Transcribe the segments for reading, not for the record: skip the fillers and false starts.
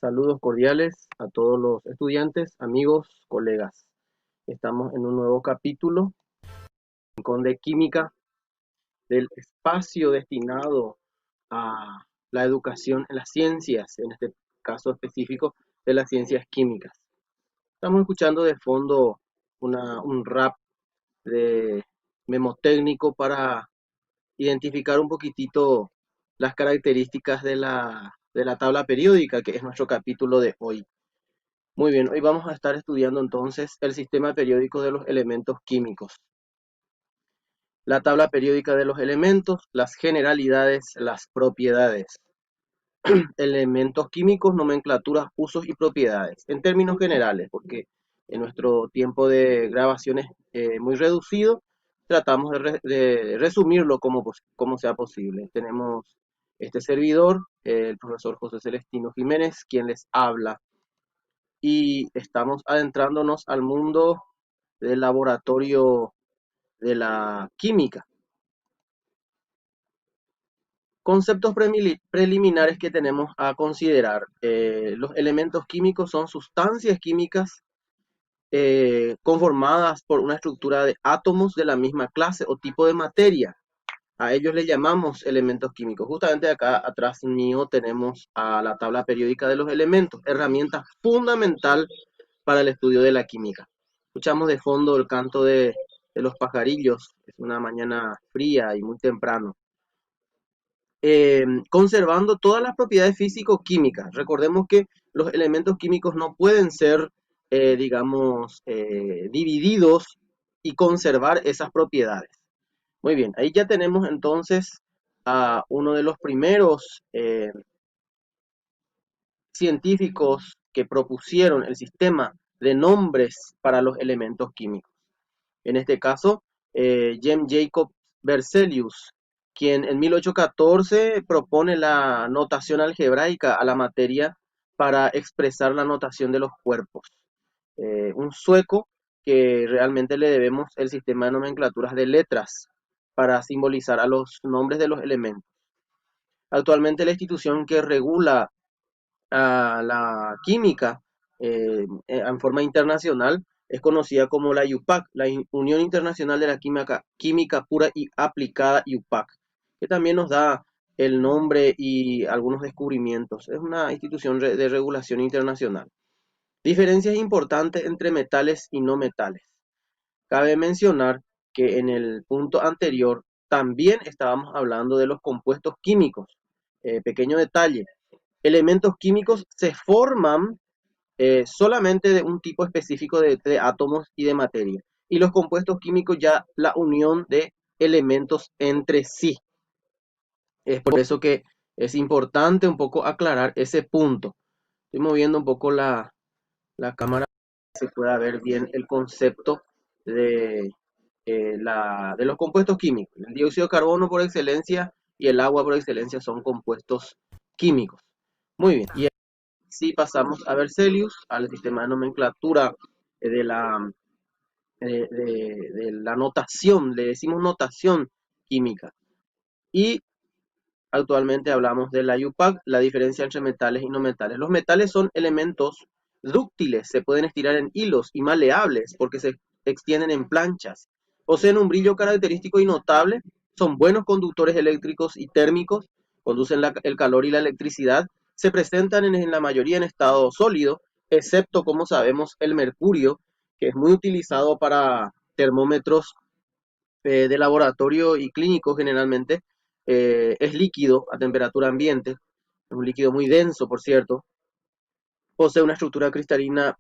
Saludos cordiales a todos los estudiantes, amigos, colegas. Estamos en un nuevo capítulo de química del espacio destinado a la educación en las ciencias, en este caso específico de las ciencias químicas. Estamos escuchando de fondo un rap de memotécnico para identificar un poquitito las características de la tabla periódica, que es nuestro capítulo de hoy. Muy bien, hoy vamos a estar estudiando entonces el sistema periódico de los elementos químicos. La tabla periódica de los elementos, las generalidades, las propiedades. Elementos químicos, nomenclaturas, usos y propiedades. En términos generales, porque en nuestro tiempo de grabación es muy reducido, tratamos de resumirlo como sea posible. Tenemos este servidor, el profesor José Celestino Jiménez, quien les habla. Y estamos adentrándonos al mundo del laboratorio de la química. Conceptos preliminares que tenemos a considerar. Los elementos químicos son sustancias químicas conformadas por una estructura de átomos de la misma clase o tipo de materia. A ellos le llamamos elementos químicos. Justamente acá atrás mío tenemos a la tabla periódica de los elementos, herramienta fundamental para el estudio de la química. Escuchamos de fondo el canto de los pajarillos, es una mañana fría y muy temprano. Conservando todas las propiedades físico-químicas. Recordemos que los elementos químicos no pueden ser, divididos y conservar esas propiedades. Muy bien, ahí ya tenemos entonces a uno de los primeros científicos que propusieron el sistema de nombres para los elementos químicos. En este caso, James Jacob Berzelius, quien en 1814 propone la notación algebraica a la materia para expresar la notación de los cuerpos. Un sueco que realmente le debemos el sistema de nomenclaturas de letras para simbolizar a los nombres de los elementos. Actualmente la institución que regula a la química en forma internacional es conocida como la UPAC, la Unión Internacional de la Química Pura y Aplicada UPAC, que también nos da el nombre y algunos descubrimientos. Es una institución de regulación internacional. Diferencias importantes entre metales y no metales. Cabe mencionar que en el punto anterior también estábamos hablando de los compuestos químicos. Pequeño detalle, elementos químicos se forman solamente de un tipo específico de átomos y de materia. Y los compuestos químicos ya la unión de elementos entre sí. Es por eso que es importante un poco aclarar ese punto. Estoy moviendo un poco la cámara para que se pueda ver bien el concepto de, de los compuestos químicos. El dióxido de carbono por excelencia y el agua por excelencia son compuestos químicos. Muy bien. Y si pasamos a Berzelius, al sistema de nomenclatura de la notación, le decimos notación química. Y actualmente hablamos de la UPAC, la diferencia entre metales y no metales. Los metales son elementos dúctiles, se pueden estirar en hilos y maleables porque se extienden en planchas. Poseen un brillo característico y notable, son buenos conductores eléctricos y térmicos, conducen el calor y la electricidad, se presentan en la mayoría en estado sólido, excepto, como sabemos, el mercurio, que es muy utilizado para termómetros de laboratorio y clínico generalmente. Es líquido a temperatura ambiente, es un líquido muy denso, por cierto. Poseen estructura cristalina,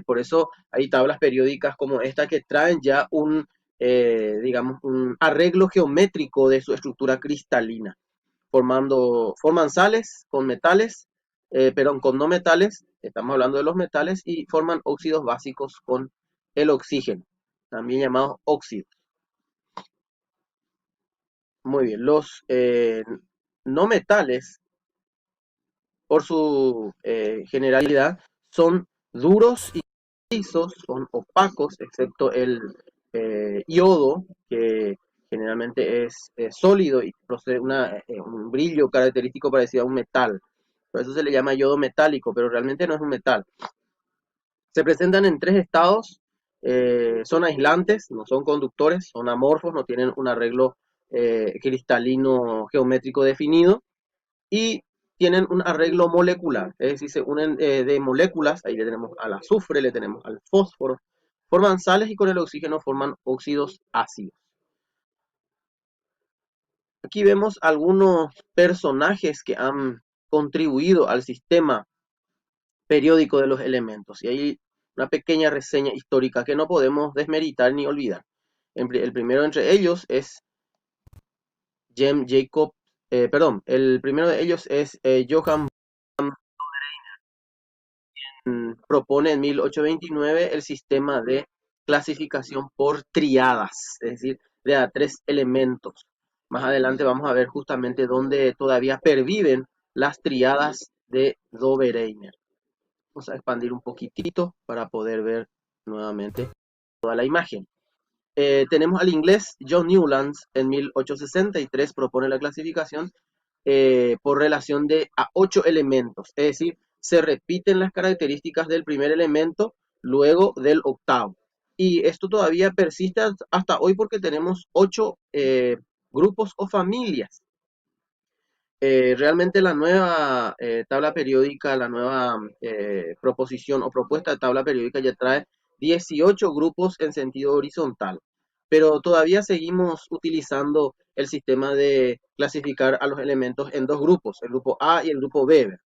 por eso hay tablas periódicas como esta que traen ya un arreglo geométrico de su estructura cristalina, forman sales con metales, pero con no metales, estamos hablando de los metales, y forman óxidos básicos con el oxígeno, también llamados óxidos. Muy bien, los no metales, por su generalidad, son duros y lisos, son opacos, excepto el yodo, que generalmente es sólido y posee un brillo característico parecido a un metal. Por eso se le llama yodo metálico, pero realmente no es un metal. Se presentan en tres estados, son aislantes, no son conductores, son amorfos, no tienen un arreglo cristalino geométrico definido y tienen un arreglo molecular, es decir, se unen de moléculas, ahí le tenemos al azufre, le tenemos al fósforo, forman sales y con el oxígeno forman óxidos ácidos. Aquí vemos algunos personajes que han contribuido al sistema periódico de los elementos. Y hay una pequeña reseña histórica que no podemos desmeritar ni olvidar. El primero entre ellos es el primero de ellos es Johann propone en 1829 el sistema de clasificación por triadas, es decir, de a tres elementos. Más adelante vamos a ver justamente dónde todavía perviven las triadas de Dobereiner. Vamos a expandir un poquitito para poder ver nuevamente toda la imagen. Tenemos al inglés John Newlands en 1863 propone la clasificación por relación de a 8 elementos, es decir, se repiten las características del primer elemento luego del octavo. Y esto todavía persiste hasta hoy porque tenemos 8 grupos o familias. Realmente la nueva tabla periódica, la nueva proposición o propuesta de tabla periódica ya trae 18 grupos en sentido horizontal, pero todavía seguimos utilizando el sistema de clasificar a los elementos en dos grupos, el grupo A y el grupo B.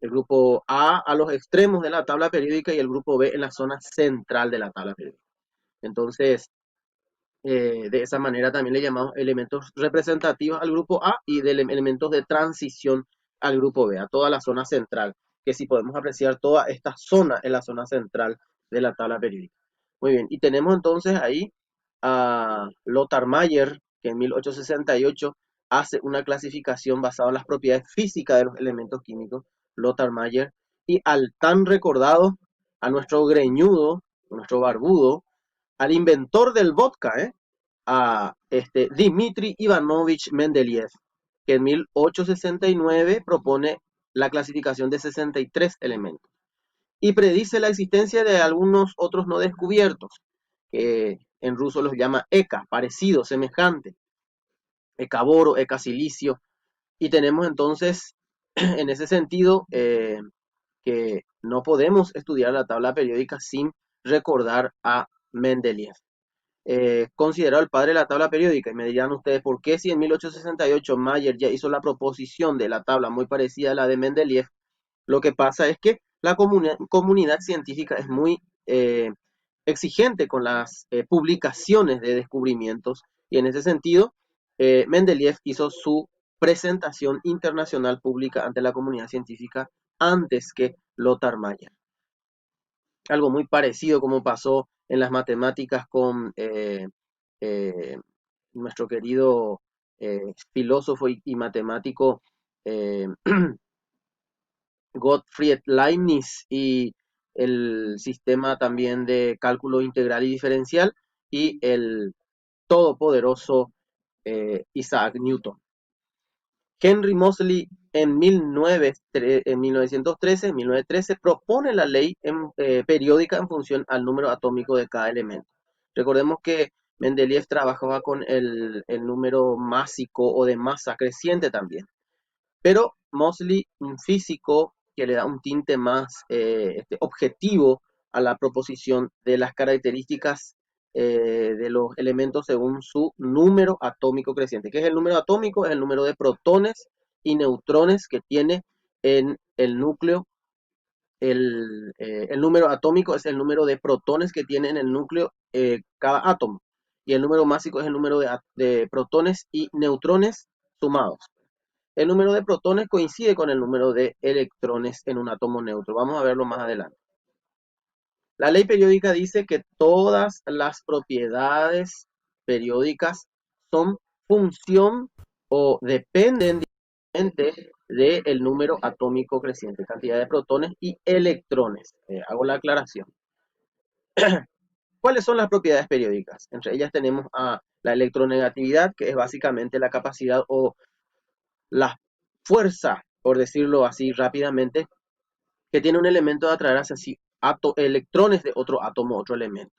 El grupo A los extremos de la tabla periódica y el grupo B en la zona central de la tabla periódica. Entonces, de esa manera también le llamamos elementos representativos al grupo A y de elementos de transición al grupo B, a toda la zona central, que si podemos apreciar toda esta zona en la zona central de la tabla periódica. Muy bien, y tenemos entonces ahí a Lothar Mayer, que en 1868 hace una clasificación basada en las propiedades físicas de los elementos químicos, Lothar Mayer, y al tan recordado, a nuestro greñudo, a nuestro barbudo, al inventor del vodka, a Dmitri Ivanovich Mendeleev, que en 1869 propone la clasificación de 63 elementos y predice la existencia de algunos otros no descubiertos, que en ruso los llama ECA, parecido, semejante, ECA boro, ECA silicio, y tenemos entonces en ese sentido que no podemos estudiar la tabla periódica sin recordar a Mendeleev. Considerado el padre de la tabla periódica. Y me dirán ustedes, ¿por qué si en 1868 Mayer ya hizo la proposición de la tabla muy parecida a la de Mendeleev? Lo que pasa es que la comunidad científica es muy exigente con las publicaciones de descubrimientos y en ese sentido Mendeleev hizo su presentación internacional pública ante la comunidad científica antes que Lothar Mayer. Algo muy parecido como pasó en las matemáticas con eh, nuestro querido filósofo y matemático Gottfried Leibniz y el sistema también de cálculo integral y diferencial y el todopoderoso Isaac Newton. Henry Moseley en 1913 propone la ley periódica en función al número atómico de cada elemento. Recordemos que Mendeleev trabajaba con el número másico o de masa creciente también. Pero Moseley, un físico que le da un tinte más objetivo a la proposición de las características de los elementos según su número atómico creciente. ¿Qué es el número atómico? Es el número de protones y neutrones que tiene en el núcleo. El número atómico es el número de protones que tiene en el núcleo cada átomo. Y el número másico es el número de protones y neutrones sumados. El número de protones coincide con el número de electrones en un átomo neutro. Vamos a verlo más adelante. La ley periódica dice que todas las propiedades periódicas son función o dependen directamente del número atómico creciente, cantidad de protones y electrones. Hago la aclaración. ¿Cuáles son las propiedades periódicas? Entre ellas tenemos a la electronegatividad, que es básicamente la capacidad o la fuerza por decirlo así rápidamente, que tiene un elemento de atraer hacia sí electrones de otro átomo, otro elemento.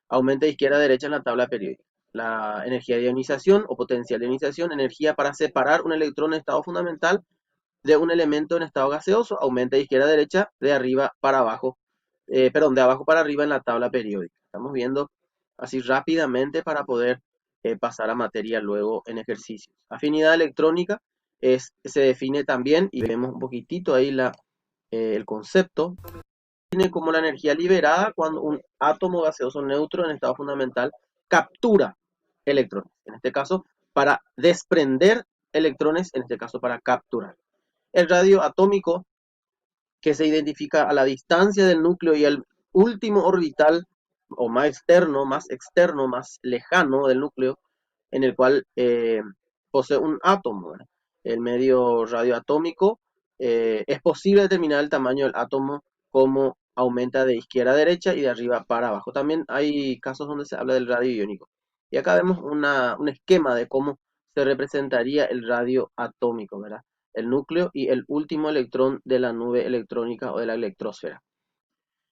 Aumenta de izquierda a derecha en la tabla periódica. La energía de ionización o potencial de ionización, energía para separar un electrón en estado fundamental de un elemento en estado gaseoso, aumenta de izquierda a derecha, de arriba para abajo, perdón, de abajo para arriba en la tabla periódica. Estamos viendo así rápidamente para poder pasar a materia luego en ejercicios. Afinidad electrónica se define también, y vemos un poquitito ahí el concepto, define como la energía liberada cuando un átomo gaseoso neutro en estado fundamental captura electrones, en este caso para desprender electrones, en este caso para capturar. El radio atómico, que se identifica a la distancia del núcleo y el último orbital, o más externo, más lejano del núcleo, en el cual posee un átomo, ¿verdad? El medio radioatómico, es posible determinar el tamaño del átomo como aumenta de izquierda a derecha y de arriba para abajo. También hay casos donde se habla del radio iónico. Y acá vemos un esquema de cómo se representaría el radio atómico, ¿verdad? El núcleo y el último electrón de la nube electrónica o de la electrósfera.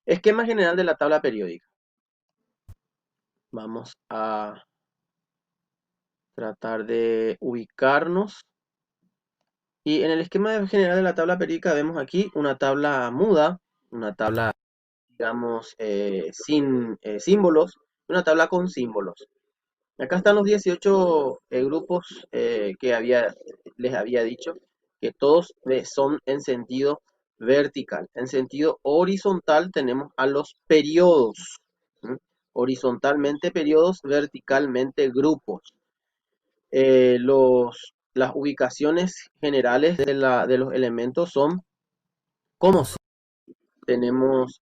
Esquema general de la tabla periódica. Vamos a tratar de ubicarnos. Y en el esquema general de la tabla periódica vemos aquí una tabla muda, una tabla, digamos, sin símbolos, una tabla con símbolos. Acá están los 18 grupos que les había dicho, que todos son en sentido vertical. En sentido horizontal tenemos a los periodos. ¿Mm? Horizontalmente periodos, verticalmente grupos. Las ubicaciones generales de los elementos son como si tenemos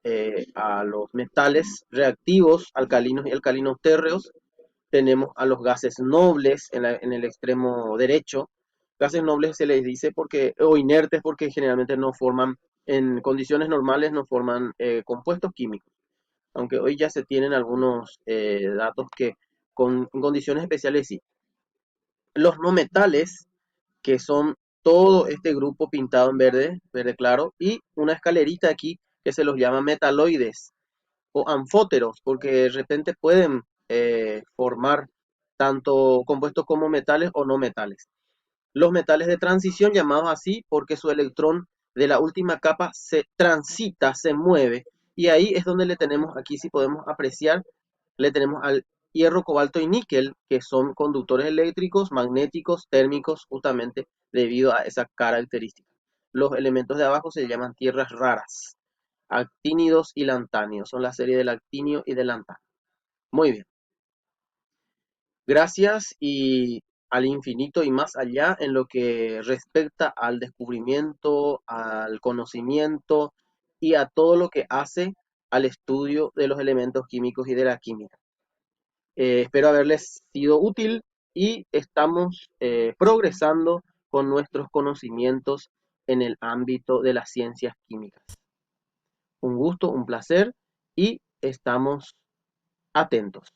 a los metales reactivos, alcalinos y alcalinos térreos, tenemos a los gases nobles en el extremo derecho. Gases nobles se les dice o inertes porque generalmente no forman, en condiciones normales no forman compuestos químicos, aunque hoy ya se tienen algunos datos que en condiciones especiales sí. Los no metales, que son todo este grupo pintado en verde, verde claro, y una escalerita aquí que se los llama metaloides o anfóteros, porque de repente pueden formar tanto compuestos como metales o no metales. Los metales de transición, llamados así porque su electrón de la última capa se transita, se mueve, y ahí es donde le tenemos, aquí si podemos apreciar, le tenemos al hierro, cobalto y níquel, que son conductores eléctricos, magnéticos, térmicos, justamente debido a esa característica. Los elementos de abajo se llaman tierras raras, actínidos y lantánidos, son la serie del actinio y del lantánio. Muy bien, gracias y al infinito y más allá en lo que respecta al descubrimiento, al conocimiento y a todo lo que hace al estudio de los elementos químicos y de la química. Espero haberles sido útil y estamos progresando con nuestros conocimientos en el ámbito de las ciencias químicas. Un gusto, un placer y estamos atentos.